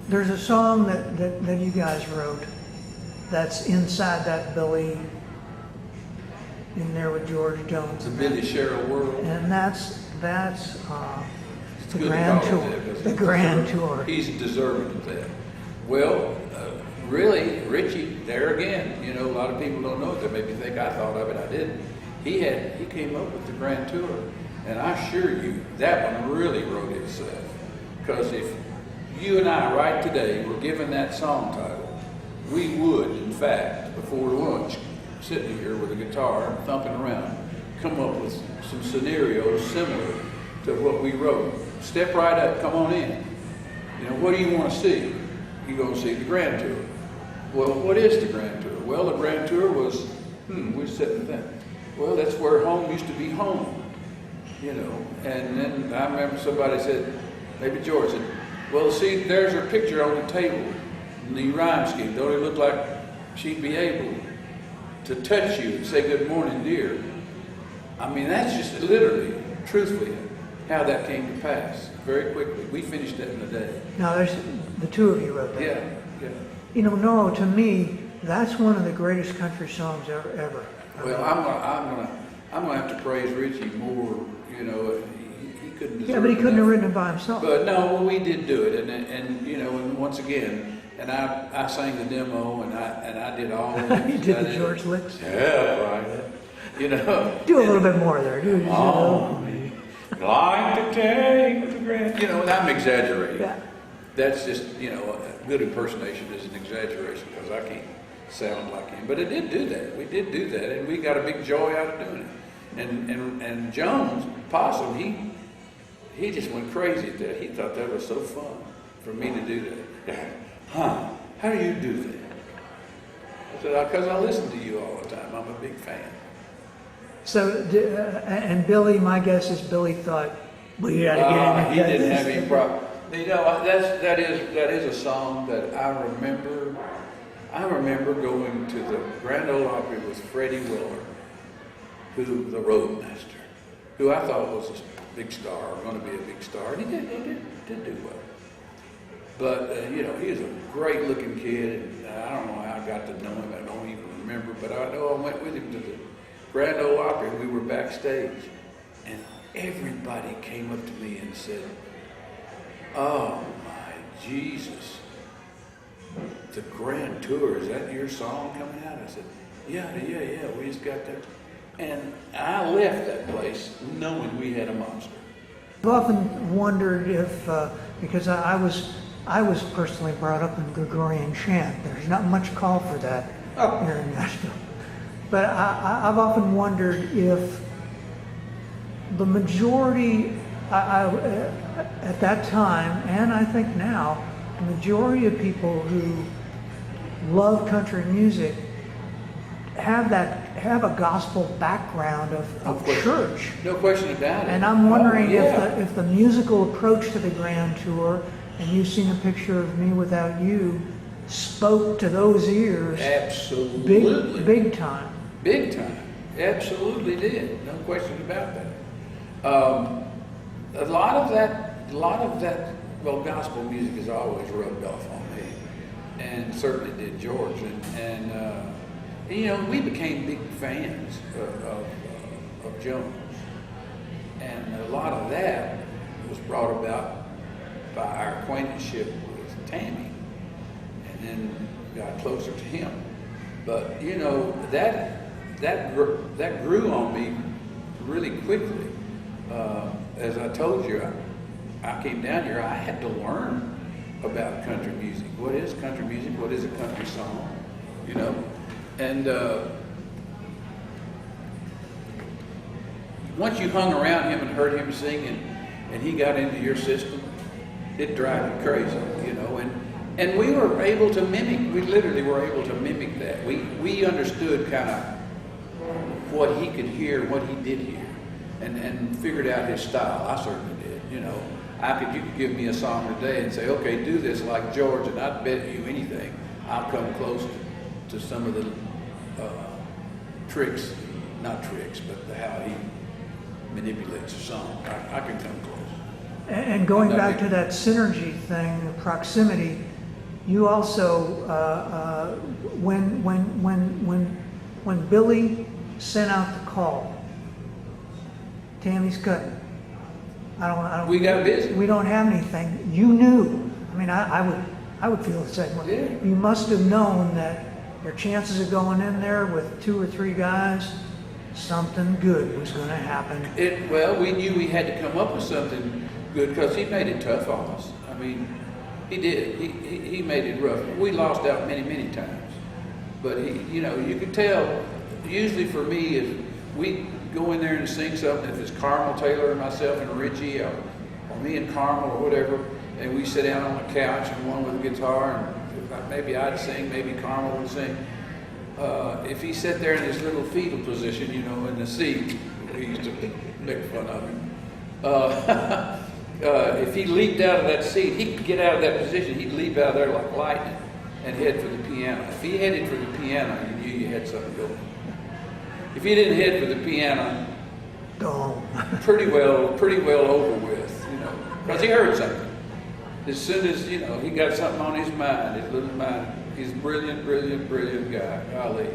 There's a song that you guys wrote that's inside that Billy in there with George Jones. The Billy Sherrill world. And that's It's the good to Grand call it Tour. that, The Grand Tour. He's deserving of that. Well, really, Richie, there again, you know, a lot of people don't know it. They maybe think I thought of it, I didn't. He came up with the Grand Tour, and I assure you, that one really wrote itself. Because if you and I, right today, were given that song title, we would, in fact, before lunch, sitting here with a guitar, thumping around, come up with some scenarios similar to what we wrote. Step right up, come on in. You know, what do you want to see? You're going to see the Grand Tour. Well, what is the Grand Tour? Well, the Grand Tour was, we're sitting there. Well, that's where home used to be home, you know. And then I remember somebody said, maybe George said, well, see, there's her picture on the table in the rhyme scheme. Don't it look like she'd be able to touch you and say, good morning, dear? I mean, that's just literally, truthfully, how that came to pass very quickly. We finished that in a day. Now, there's the two of you wrote that. Yeah. You know, Norro, to me, that's one of the greatest country songs ever. Well, I'm gonna have to praise Richie more. You know, he couldn't. Yeah, but he couldn't have written it by himself. But no, well, we did do it, and you know, and once again, and I sang the demo, and I did all. You did the George licks. Yeah, right. You know. Do a little bit more there, dude. Like to take the grand. You know, and I'm exaggerating. Yeah. That's just, you know, a good impersonation is an exaggeration because I can't sound like him. But I did do that. We did do that, and we got a big joy out of doing it. And Jones, Possum, he just went crazy at that. He thought that was so fun for me to do that. Huh? How do you do that? I said, because I listen to you all the time. I'm a big fan. So, and Billy, my guess is Billy thought, we gotta get in. He didn't have any problem. You know, that is a song that I remember. I remember going to the Grand Ole Opry with Freddie Willard, who the Roadmaster, who I thought was a big star, going to be a big star, and he did do well. But you know, he was a great-looking kid, and I don't know how I got to know him. I don't even remember, but I know I went with him to the Grand Ole Opry. We were backstage, and everybody came up to me and said, "Oh my Jesus, the Grand Tour, is that your song coming out?" I said, yeah, we just got that. And I left that place knowing we had a monster. I've often wondered if, because I was personally brought up in Gregorian chant. There's not much call for that here in Nashville. But I've often wondered if the majority, at that time, and I think now, the majority of people who love country music have a gospel background of church. No question about it. And I'm wondering if the musical approach to the Grand Tour, and you've seen a picture of Me Without You, spoke to those ears. Absolutely. Big time. Big time. Absolutely did. No question about that. A lot of that, well, gospel music has always rubbed off on me, and certainly did George. And you know, we became big fans of Jones, and a lot of that was brought about by our acquaintanceship with Tammy, and then got closer to him. But you know, that grew on me really quickly. As I told you, I came down here, I had to learn about country music. What is country music? What is a country song? You know? And once you hung around him and heard him sing and he got into your system, it'd drive you crazy, you know? And we were able to mimic, we literally were able to mimic that. We understood kind of what he could hear, what he did hear, and figured out his style. I certainly did, you know. You could give me a song today and say, okay, do this like George, and I'd bet you anything I'll come close to some of the tricks, not tricks, but how he manipulates a song. I can come close. And going back to that synergy thing, the proximity, you also, when Billy sent out the call, Tammy's cutting. We got busy. We don't have anything. You knew. I mean, I would feel the same way. Yeah. You must have known that your chances of going in there with 2 or 3 guys, something good was going to happen. Well, we knew we had to come up with something good because he made it tough on us. I mean, he did. He made it rough. We lost out many, many times. But you know, you could tell. Usually for me, if we go in there and sing something, if it's Carmel Taylor and myself and Richie, or me and Carmel or whatever, and we sit down on the couch and one with a guitar, and maybe I'd sing, maybe Carmel would sing. If he sat there in his little fetal position, you know, in the seat, we used to make fun of him. If he leaped out of that seat, he could get out of that position. He'd leap out of there like lightning and head for the piano. If he headed for the piano, you knew you had something going. If he didn't head for the piano, Gone. pretty well over with, you know, because he heard something. As soon as, you know, he got something on his mind, his little mind. He's a brilliant, brilliant, brilliant guy. Golly.